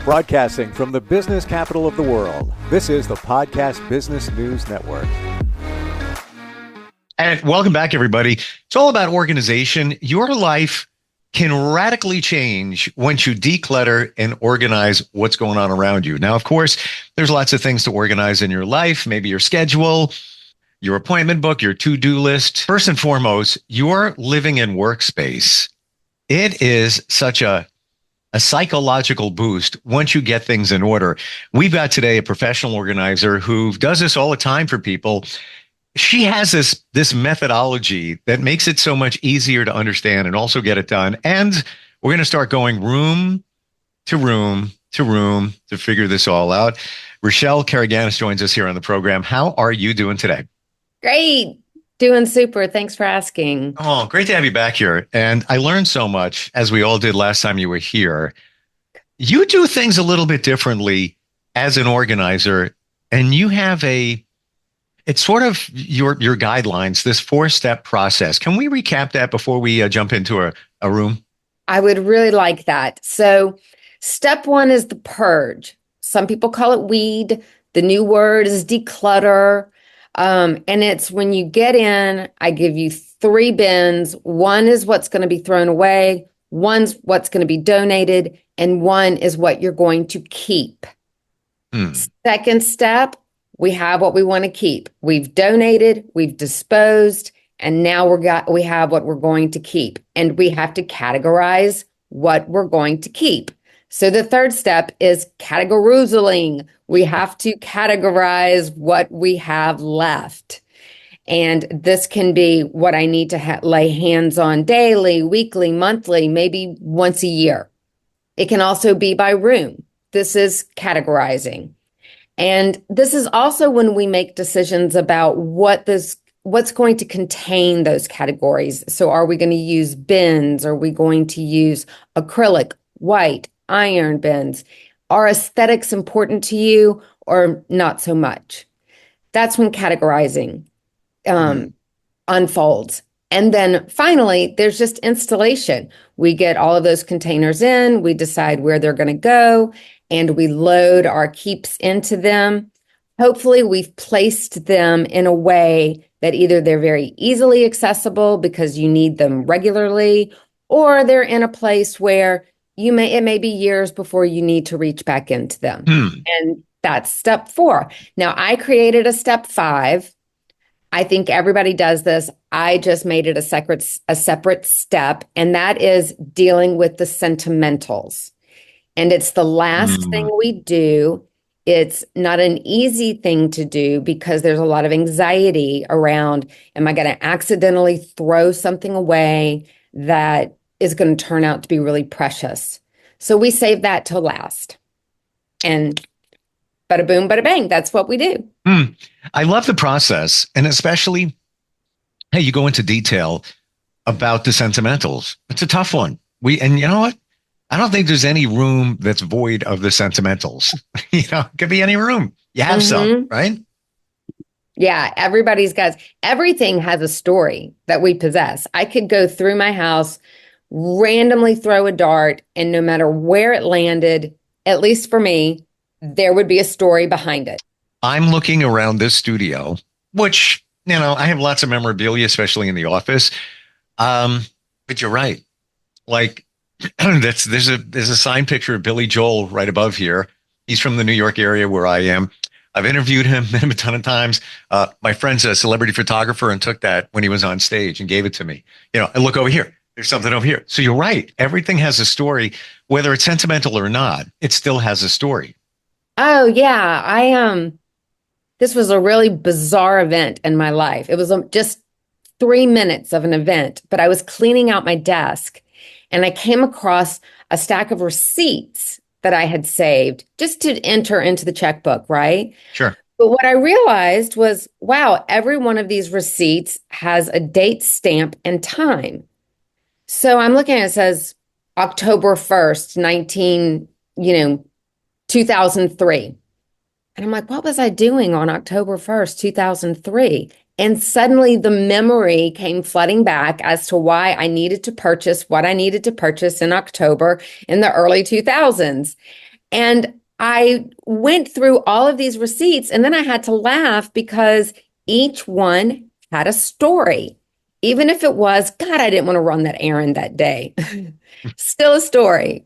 Broadcasting from the business capital of the world, this is the Podcast Business News Network. And welcome back, everybody. It's all about organization. Your life can radically change once you declutter and organize what's going on around you. Now, of course, there's lots of things to organize in your life, maybe your schedule, your appointment book, your to-do list. First and foremost, your living and workspace. It is such a psychological boost once you get things in order. We've got today a professional organizer who does this all the time for people. She has this methodology that makes it so much easier to understand and also get it done. And we're going to start going room to room to room to figure this all out. Richele Caragianis joins us here on the program. How are you doing today? Great. Doing super. Thanks for asking. Oh, great to have you back here. And I learned so much, as we all did last time you were here. You do things a little bit differently as an organizer, and you have it's sort of your guidelines, this 4-step process. Can we recap that before we jump into a room? I would really like that. So step 1 is the purge. Some people call it weed. The new word is declutter. And it's when you get in, I give you 3 bins. 1 is what's going to be thrown away. 1's what's going to be donated. And 1 is what you're going to keep. Second step, we have what we want to keep. We've donated, we've disposed, and now we have what we're going to keep. And we have to categorize what we're going to keep. So the third step is categorizing. We have to categorize what we have left. And this can be what I need to lay hands on daily, weekly, monthly, maybe once a year. It can also be by room. This is categorizing. And this is also when we make decisions about what's going to contain those categories. So are we going to use bins? Are we going to use acrylic, white, iron bins? Are aesthetics important to you or not so much? That's when categorizing unfolds. And then finally, there's just installation. We get all of those containers in, we decide where they're going to go, and we load our keeps into them. Hopefully, we've placed them in a way that either they're very easily accessible because you need them regularly, or they're in a place where it may be years before you need to reach back into them. And that's step 4. Now, I created a step 5. I think everybody does this. I just made it a separate step, and that is dealing with the sentimentals. And it's the last thing we do. It's not an easy thing to do because there's a lot of anxiety around, am I going to accidentally throw something away that is going to turn out to be really precious? So we save that till last. And bada boom, bada bang, that's what we do. I love the process. And especially, hey, you go into detail about the sentimentals. It's a tough one. And you know what? I don't think there's any room that's void of the sentimentals. It could be any room. You have some, right? Yeah, everything has a story that we possess. I could go through my house, randomly throw a dart, and no matter where it landed, at least for me, there would be a story behind it. I'm looking around this studio, which, I have lots of memorabilia, especially in the office. But you're right. Like, there's a signed picture of Billy Joel right above here. He's from the New York area where I am. I've interviewed him, met him a ton of times. My friend's a celebrity photographer and took that when he was on stage and gave it to me. I look over here. There's something over here. So you're right. Everything has a story, whether it's sentimental or not. It still has a story. Oh yeah, this was a really bizarre event in my life. It was just 3 minutes of an event, but I was cleaning out my desk and I came across a stack of receipts that I had saved just to enter into the checkbook, right? Sure. But what I realized was, wow, every one of these receipts has a date stamp and time. So I'm looking at it, says October 1st, 2003. And I'm like, what was I doing on October 1st, 2003? And suddenly the memory came flooding back as to why I needed to purchase what I needed to purchase in October in the early 2000s. And I went through all of these receipts and then I had to laugh because each one had a story. Even if it was, God, I didn't want to run that errand that day. Still a story.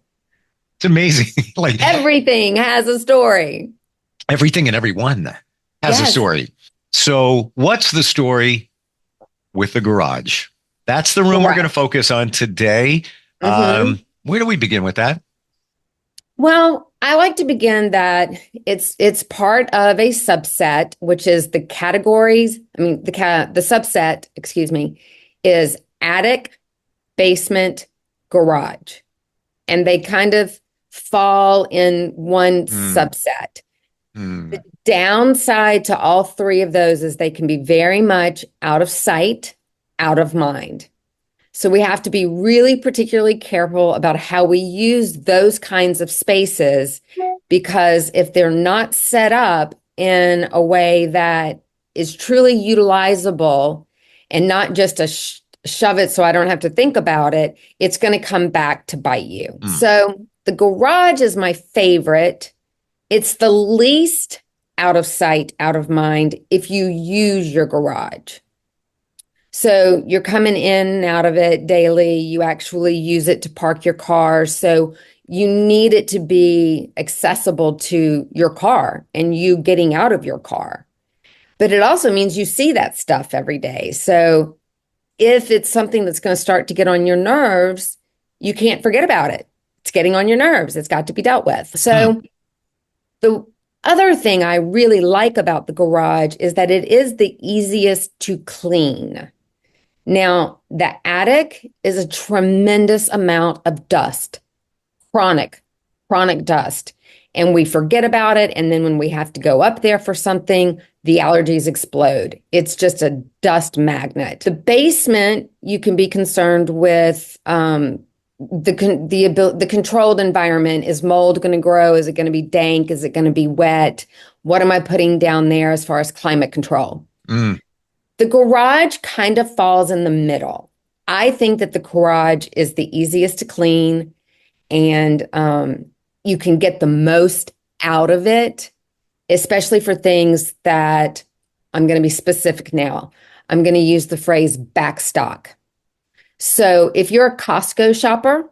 It's amazing. Like Everything has a story. everything and everyone has a Yes. story. So what's the story with the garage? That's the room we're going to focus on today. Where do we begin with that? Well, I like to begin that it's part of a subset, which is the categories. I mean, the subset, excuse me, is attic, basement, garage. And they kind of fall in one subset. The downside to all three of those is they can be very much out of sight, out of mind. So we have to be really particularly careful about how we use those kinds of spaces, because if they're not set up in a way that is truly utilizable and not just a shove it so I don't have to think about it, it's going to come back to bite you. So the garage is my favorite. It's the least out of sight, out of mind if you use your garage. So you're coming in and out of it daily. You actually use it to park your car. So you need it to be accessible to your car and you getting out of your car. But it also means you see that stuff every day. So if it's something that's going to start to get on your nerves, you can't forget about it. It's getting on your nerves. It's got to be dealt with. So the other thing I really like about the garage is that it is the easiest to clean. Now, the attic is a tremendous amount of dust, chronic dust. And we forget about it. And then when we have to go up there for something, the allergies explode. It's just a dust magnet. The basement, you can be concerned with the controlled environment. Is mold going to grow? Is it going to be dank? Is it going to be wet? What am I putting down there as far as climate control? The garage kind of falls in the middle. I think that the garage is the easiest to clean, and you can get the most out of it, especially for things that I'm going to be specific now. I'm going to use the phrase backstock. So if you're a Costco shopper,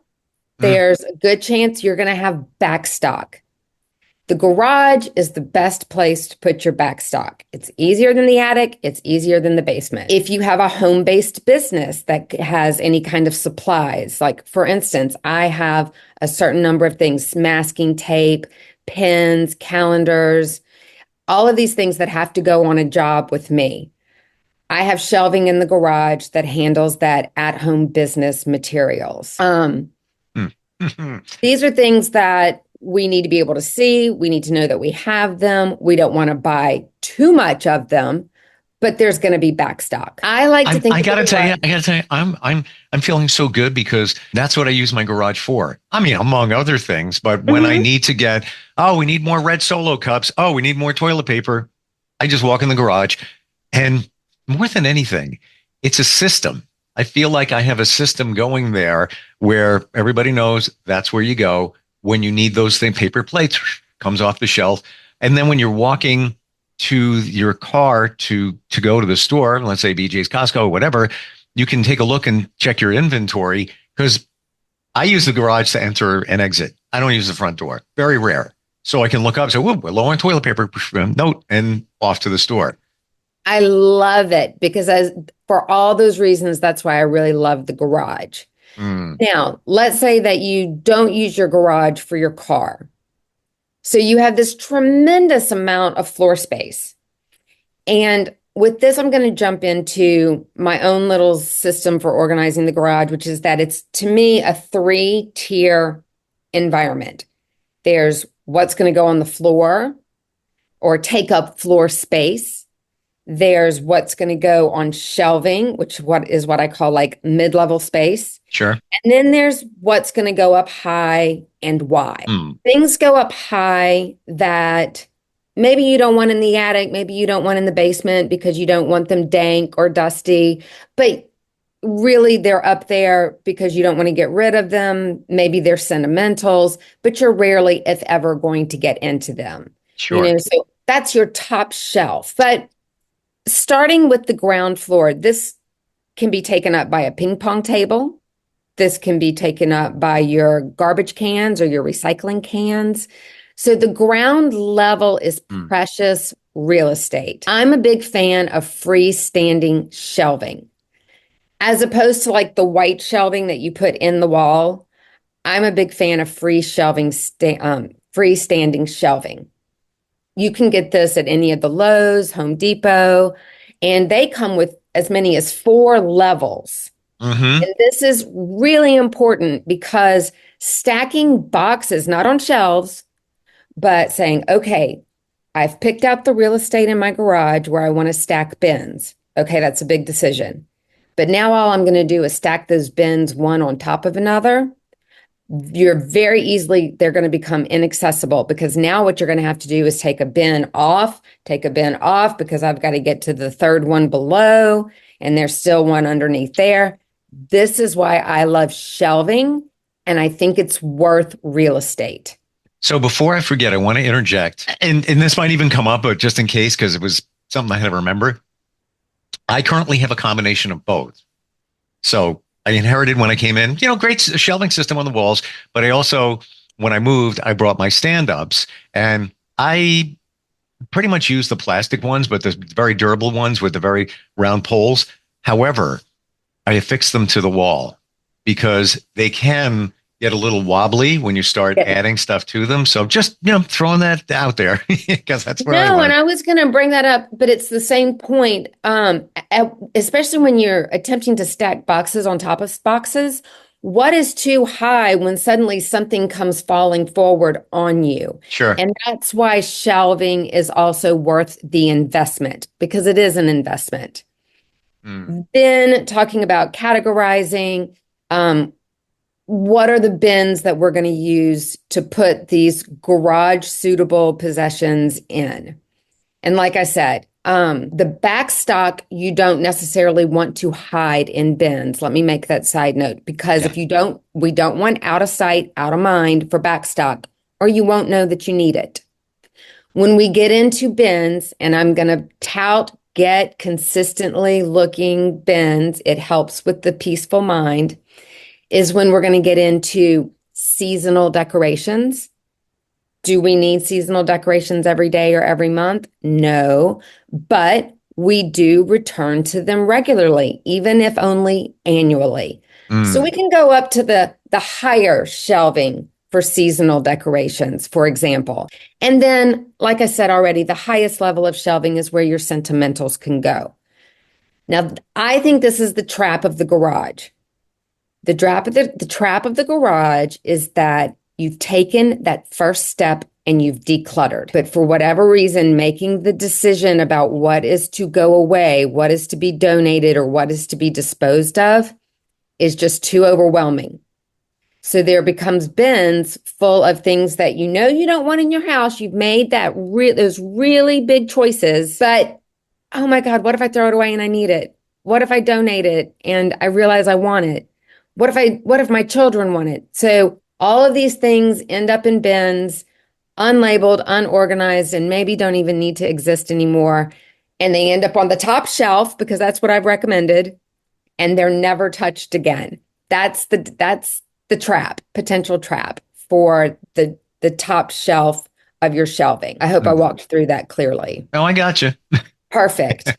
there's a good chance you're going to have backstock. The garage is the best place to put your backstock. It's easier than the attic. It's easier than the basement. If you have a home-based business that has any kind of supplies, like for instance, I have a certain number of things, masking tape, pens, calendars, all of these things that have to go on a job with me. I have shelving in the garage that handles that at-home business materials. These are things that we need to be able to see. We need to know that we have them. We don't want to buy too much of them, but there's going to be backstock. I like to think. I gotta tell you, I'm feeling so good because that's what I use my garage for. I mean, among other things, but when I need to get, we need more red Solo cups. Oh, we need more toilet paper. I just walk in the garage, and more than anything, it's a system. I feel like I have a system going there where everybody knows that's where you go when you need those things. Paper plates comes off the shelf. And then when you're walking to your car to go to the store, let's say BJ's, Costco, whatever, you can take a look and check your inventory, because I use the garage to enter and exit. I don't use the front door. Very rare. So I can look up and say, we're low on toilet paper, note, and off to the store. I love it because for all those reasons, that's why I really love the garage. Now, let's say that you don't use your garage for your car. So you have this tremendous amount of floor space. And with this, I'm going to jump into my own little system for organizing the garage, which is that it's, to me, a 3-tier environment. There's what's going to go on the floor or take up floor space. There's what's going to go on shelving, which is what I call like mid-level space. Sure. And then there's what's going to go up high and why. Things go up high that maybe you don't want in the attic, maybe you don't want in the basement because you don't want them dank or dusty. But really they're up there because you don't want to get rid of them. Maybe they're sentimentals, but you're rarely, if ever, going to get into them. Sure. So that's your top shelf. But starting with the ground floor, this can be taken up by a ping pong table. This can be taken up by your garbage cans or your recycling cans. So the ground level is precious real estate. I'm a big fan of freestanding shelving. As opposed to like the white shelving that you put in the wall, I'm a big fan of freestanding shelving. You can get this at any of the Lowe's, Home Depot, and they come with as many as 4 levels. Mm-hmm. And this is really important because stacking boxes, not on shelves, but saying, okay, I've picked out the real estate in my garage where I want to stack bins. Okay, that's a big decision. But now all I'm going to do is stack those bins one on top of another. They're going to become inaccessible because now what you're going to have to do is take a bin off because I've got to get to the third one below and there's still one underneath there. This is why I love shelving, and I think it's worth real estate. So before I forget, I want to interject, and this might even come up, but just in case, because it was something I had to remember. I currently have a combination of both. So I inherited when I came in, great shelving system on the walls, but I also, when I moved, I brought my stand-ups, and I pretty much use the plastic ones, but the very durable ones with the very round poles. However, I affix them to the wall because they can get a little wobbly when you start adding stuff to them. So just, throwing that out there because that's where I and I was going to bring that up, but it's the same point. Especially when you're attempting to stack boxes on top of boxes, what is too high when suddenly something comes falling forward on you? Sure. And that's why shelving is also worth the investment because it is an investment. Then talking about categorizing, what are the bins that we're going to use to put these garage suitable possessions in? And like I said, the back stock, you don't necessarily want to hide in bins. Let me make that side note, because if you don't, we don't want out of sight, out of mind for back stock, or you won't know that you need it. When we get into bins, and I'm going to get consistently looking bins, it helps with the peaceful mind, is when we're going to get into seasonal decorations. Do we need seasonal decorations every day or every month? No, but we do return to them regularly, even if only annually. So we can go up to the higher shelving for seasonal decorations, for example. And then, like I said already, the highest level of shelving is where your sentimentals can go. Now, I think this is the trap of the garage. The trap of the garage is that you've taken that first step and you've decluttered. But for whatever reason, making the decision about what is to go away, what is to be donated, or what is to be disposed of is just too overwhelming. So there becomes bins full of things that you don't want in your house. You've made those really big choices, but oh my God, what if I throw it away and I need it? What if I donate it and I realize I want it? What if my children want it? So all of these things end up in bins, unlabeled, unorganized, and maybe don't even need to exist anymore. And they end up on the top shelf because that's what I've recommended, and they're never touched again. That's the potential trap for the top shelf of your shelving. I hope I walked through that clearly. Oh, I got you. Perfect.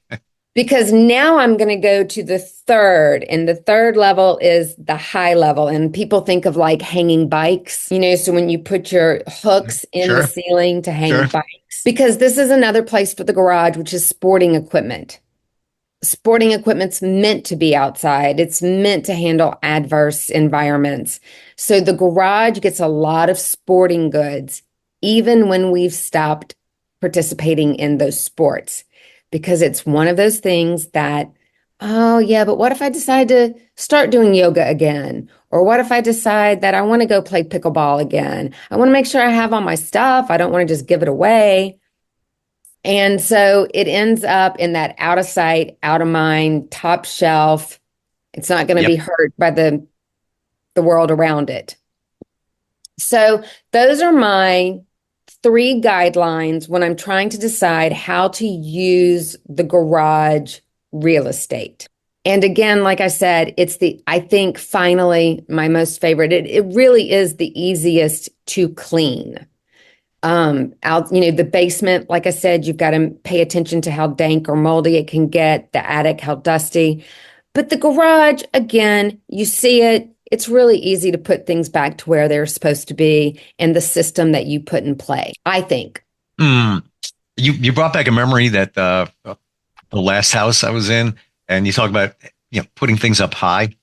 Because now I'm going to go to the third, and the third level is the high level. And people think of like hanging bikes, so when you put your hooks in the ceiling to hang bikes, because this is another place for the garage, which is sporting equipment. Sporting equipment's meant to be outside. It's meant to handle adverse environments. So the garage gets a lot of sporting goods, even when we've stopped participating in those sports. Because it's one of those things that, oh yeah, but what if I decide to start doing yoga again? Or what if I decide that I want to go play pickleball again? I want to make sure I have all my stuff. I don't want to just give it away. And so it ends up in that out of sight, out of mind, top shelf. It's not going to Yep. be hurt by the world around it. So those are my 3 guidelines when I'm trying to decide how to use the garage real estate. And again, like I said, I think finally my most favorite. It really is the easiest to clean. The basement, like I said, you've got to pay attention to how dank or moldy it can get, the attic, how dusty. But the garage, again, you see it. It's really easy to put things back to where they're supposed to be and the system that you put in play, I think. You brought back a memory that the last house I was in, and you talk about putting things up high.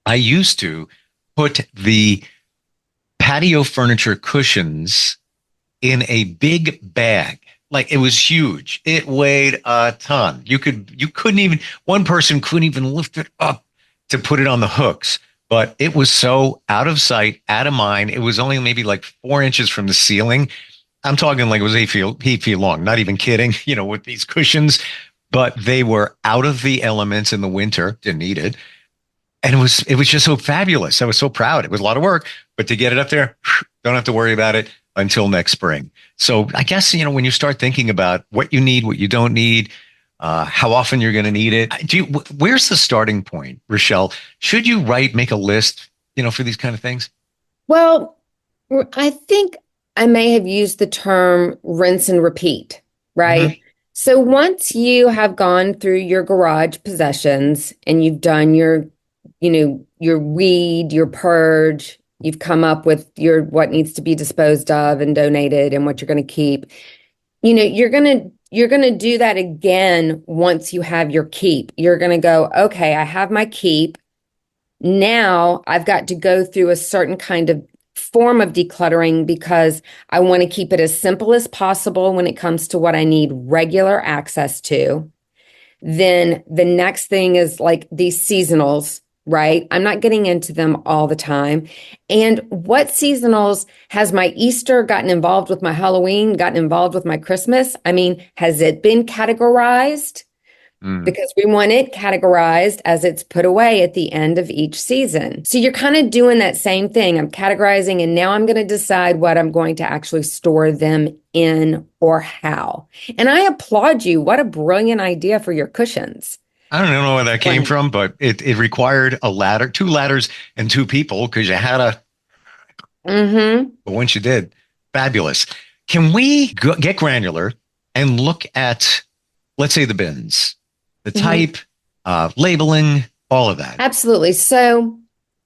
I used to put the patio furniture cushions in a big bag. Like, it was huge. It weighed a ton. You couldn't even, one person couldn't even lift it up to put it on the hooks. But it was so out of sight, out of mind. It was only maybe like 4 inches from the ceiling. I'm talking like it was 8 feet long, not even kidding, with these cushions. But they were out of the elements in the winter. Didn't need it. And it was just so fabulous. I was so proud. It was a lot of work, but to get it up there, don't have to worry about it until next spring. So I guess, when you start thinking about what you need, what you don't need, how often you're going to need it. Where's the starting point, Richele? Should you make a list, for these kind of things? Well, I think I may have used the term rinse and repeat, right? Mm-hmm. So once you have gone through your garage possessions and you've done your weed, your purge, you've come up with what needs to be disposed of and donated and what you're going to keep, you're going to do that again once you have your keep. You're going to go, okay, I have my keep. Now I've got to go through a certain kind of form of decluttering because I want to keep it as simple as possible when it comes to what I need regular access to. Then the next thing is like these seasonals, right? I'm not getting into them all the time. And what seasonals has my Easter gotten involved with my Halloween, gotten involved with my Christmas? I mean, has it been categorized? Because we want it categorized as it's put away at the end of each season. So you're kind of doing that same thing. I'm categorizing, and now I'm going to decide what I'm going to actually store them in or how. And I applaud you. What a brilliant idea for your cushions. I don't know where that came from, but it required a ladder, 2 ladders and 2 people because you had a. Mm-hmm. But once you did, fabulous. Can we get granular and look at, let's say, the bins? The type, labeling, all of that. Absolutely. So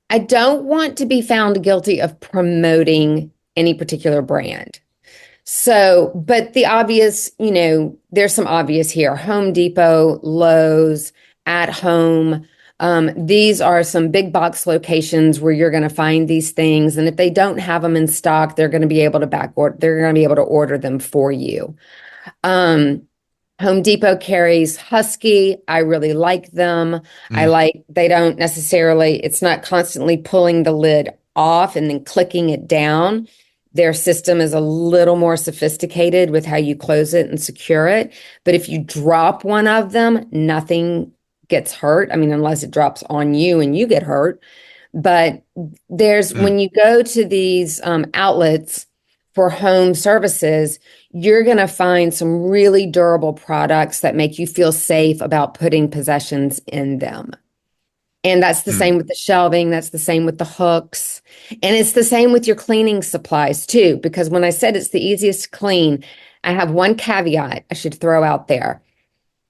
I don't want to be found guilty of promoting any particular brand. So, but the obvious, there's some obvious here. Home Depot, Lowe's, At Home. These are some big box locations where you're going to find these things. And if they don't have them in stock, they're going to be able to order them for you. Home Depot carries Husky. I really like them. They don't necessarily, it's not constantly pulling the lid off and then clicking it down. Their system is a little more sophisticated with how you close it and secure it. But if you drop one of them, nothing gets hurt. I mean, unless it drops on you and you get hurt. But when you go to these outlets for home services, you're going to find some really durable products that make you feel safe about putting possessions in them. And that's the same with the shelving. That's the same with the hooks. And it's the same with your cleaning supplies too, because when I said it's the easiest to clean, I have one caveat I should throw out there.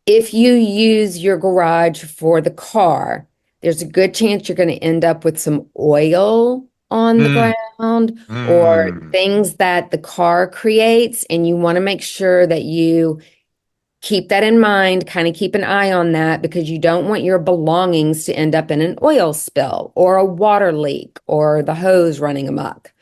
If you use your garage for the car, there's a good chance you're going to end up with some oil on the ground or things that the car creates. And you want to make sure that you keep that in mind, kind of keep an eye on that, because you don't want your belongings to end up in an oil spill or a water leak or the hose running amok.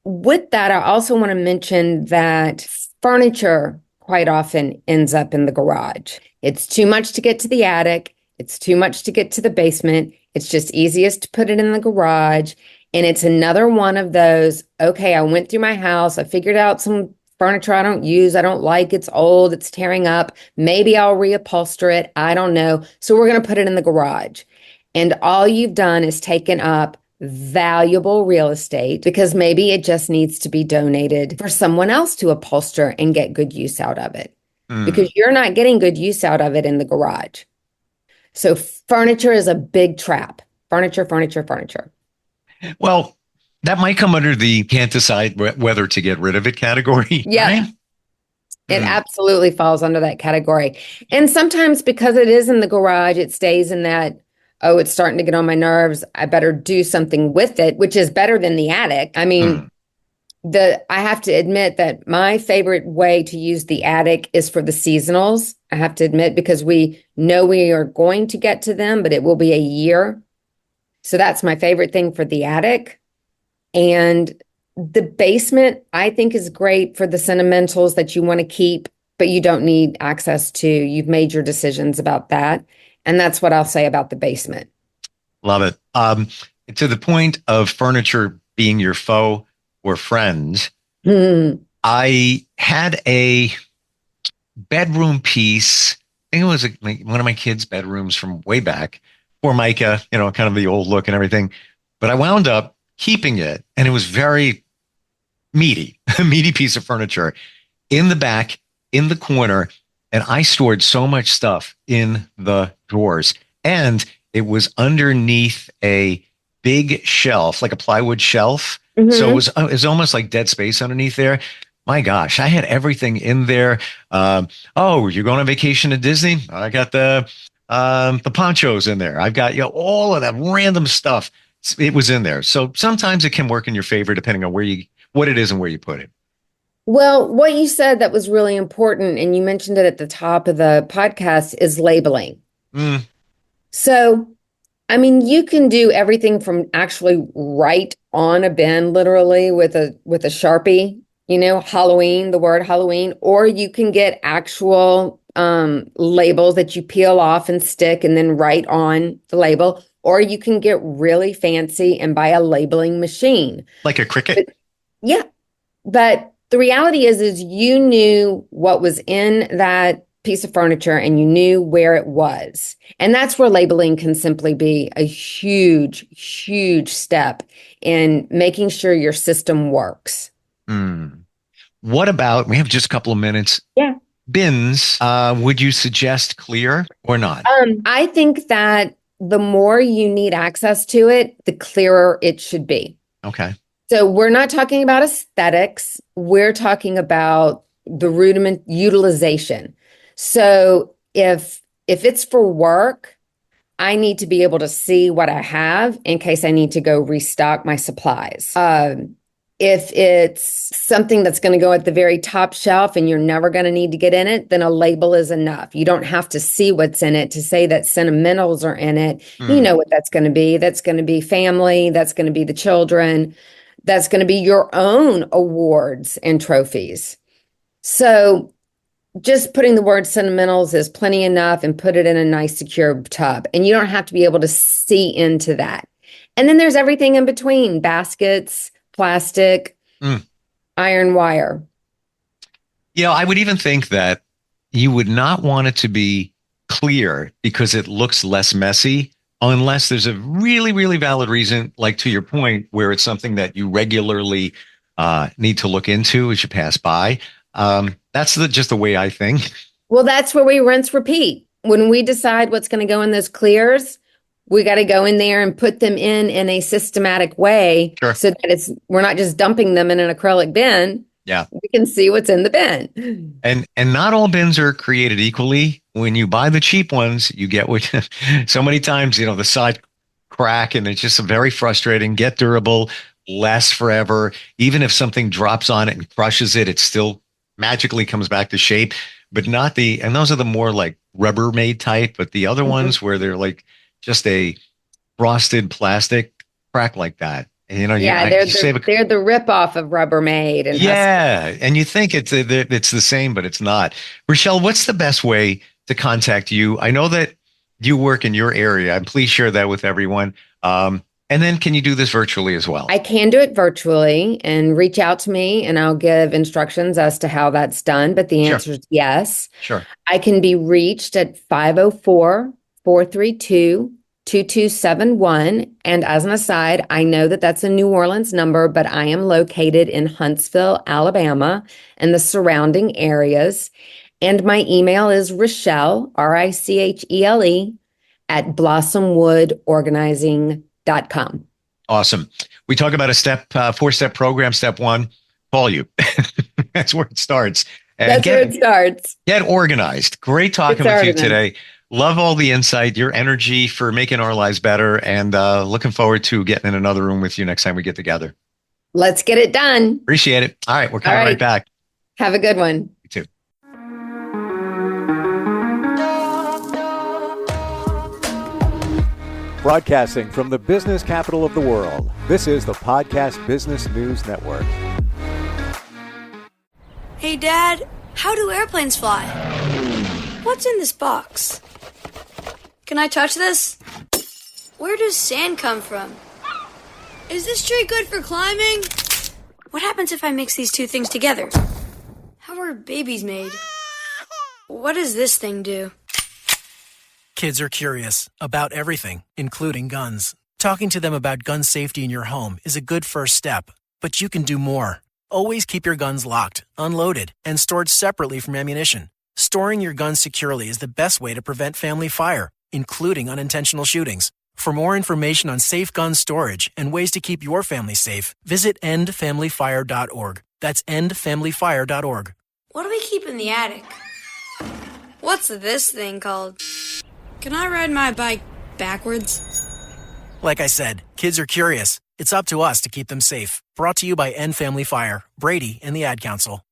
With that, I also want to mention that furniture quite often ends up in the garage. It's too much to get to the attic. It's too much to get to the basement. It's just easiest to put it in the garage. And it's another one of those, okay, I went through my house. I figured out some furniture I don't use, I don't like, it's old, it's tearing up. Maybe I'll reupholster it. I don't know. So we're going to put it in the garage. And all you've done is taken up valuable real estate because maybe it just needs to be donated for someone else to upholster and get good use out of it. Because you're not getting good use out of it in the garage. So furniture is a big trap. Furniture, furniture, furniture. Well, that might come under the can't decide whether to get rid of it category. Yeah. Right? It absolutely falls under that category. And sometimes because it is in the garage, it stays in that, oh, it's starting to get on my nerves. I better do something with it, which is better than the attic. I mean, I have to admit that my favorite way to use the attic is for the seasonals. I have to admit, because we know we are going to get to them, but it will be a year. So that's my favorite thing for the attic. And the basement, I think, is great for the sentimentals that you want to keep, but you don't need access to. You've made your decisions about that. And that's what I'll say about the basement. Love it. To the point of furniture being your foe or friend, I had a bedroom piece. I think it was one of my kids' bedrooms from way back for Micah, kind of the old look and everything. But I wound up keeping it, and it was very meaty, a meaty piece of furniture in the back, in the corner. And I stored so much stuff in the drawers, and it was underneath a big shelf, like a plywood shelf. So it was almost like dead space underneath there. My gosh, I had everything in there. Oh, you're going on vacation to Disney? I got the ponchos in there. I've got all of that random stuff. It was in there. So sometimes it can work in your favor depending on what it is and where you put it. Well, what you said that was really important, and you mentioned it at the top of the podcast, is labeling. So, I mean, you can do everything from actually write on a bin, literally with a Sharpie, Halloween, the word Halloween, or you can get actual labels that you peel off and stick and then write on the label, or you can get really fancy and buy a labeling machine. Like a Cricut? But the reality is you knew what was in that piece of furniture and you knew where it was. And that's where labeling can simply be a huge, huge step in making sure your system works. What about, we have just a couple of minutes. Yeah. Bins, would you suggest clear or not? I think that the more you need access to it, the clearer it should be. Okay. So we're not talking about aesthetics. We're talking about the rudiment utilization. So if it's for work, I need to be able to see what I have in case I need to go restock my supplies. If it's something that's going to go at the very top shelf and you're never going to need to get in it, then a label is enough. You don't have to see what's in it to say that sentimentals are in it. You know what that's going to be. That's going to be family. That's going to be the children. That's going to be your own awards and trophies. So just putting the word sentimentals is plenty enough, and put it in a nice secure tub. And you don't have to be able to see into that. And then there's everything in between: baskets, plastic, iron wire. I would even think that you would not want it to be clear because it looks less messy, unless there's a really, really valid reason, like to your point, where it's something that you regularly need to look into as you pass by. That's just the way I think. Well, that's where we rinse, repeat. When we decide what's going to go in those clears, we got to go in there and put them in a systematic way, so that we're not just dumping them in an acrylic bin. Yeah. We can see what's in the bin. And not all bins are created equally. When you buy the cheap ones, you get what so many times, the side crack, and it's just very frustrating. Get durable, lasts forever. Even if something drops on it and crushes it, it still magically comes back to shape. But not and those are the more like Rubbermaid type, but the other ones where they're like just a frosted plastic crack like that. And, they're the ripoff of Rubbermaid. And and you think it's the same, but it's not. Richele, what's the best way to contact you? I know that you work in your area, and please share that with everyone. And then can you do this virtually as well? I can do it virtually and reach out to me and I'll give instructions as to how that's done. But the answer is yes. Sure. I can be reached at 504-432-2271. And as an aside, I know that that's a New Orleans number, but I am located in Huntsville, Alabama, and the surrounding areas. And my email is Richele, Richele, at blossomwoodorganizing.com. Awesome. We talk about a four-step program. Step one, call you. That's where it starts. And where it starts. Get organized. Great talking with you today. Love all the insight, your energy for making our lives better, and looking forward to getting in another room with you next time we get together. Let's get it done. Appreciate it. All right. We're coming right back. Have a good one. You too. Broadcasting from the business capital of the world, this is the Podcast Business News Network. Hey, Dad, how do airplanes fly? What's in this box? Can I touch this? Where does sand come from? Is this tree good for climbing? What happens if I mix these two things together? How are babies made? What does this thing do? Kids are curious about everything, including guns. Talking to them about gun safety in your home is a good first step, but you can do more. Always keep your guns locked, unloaded, and stored separately from ammunition. Storing your guns securely is the best way to prevent family fire, including unintentional shootings. For more information on safe gun storage and ways to keep your family safe, visit endfamilyfire.org. That's endfamilyfire.org. What do we keep in the attic? What's this thing called? Can I ride my bike backwards? Like I said, kids are curious. It's up to us to keep them safe. Brought to you by End Family Fire, Brady, and the Ad Council.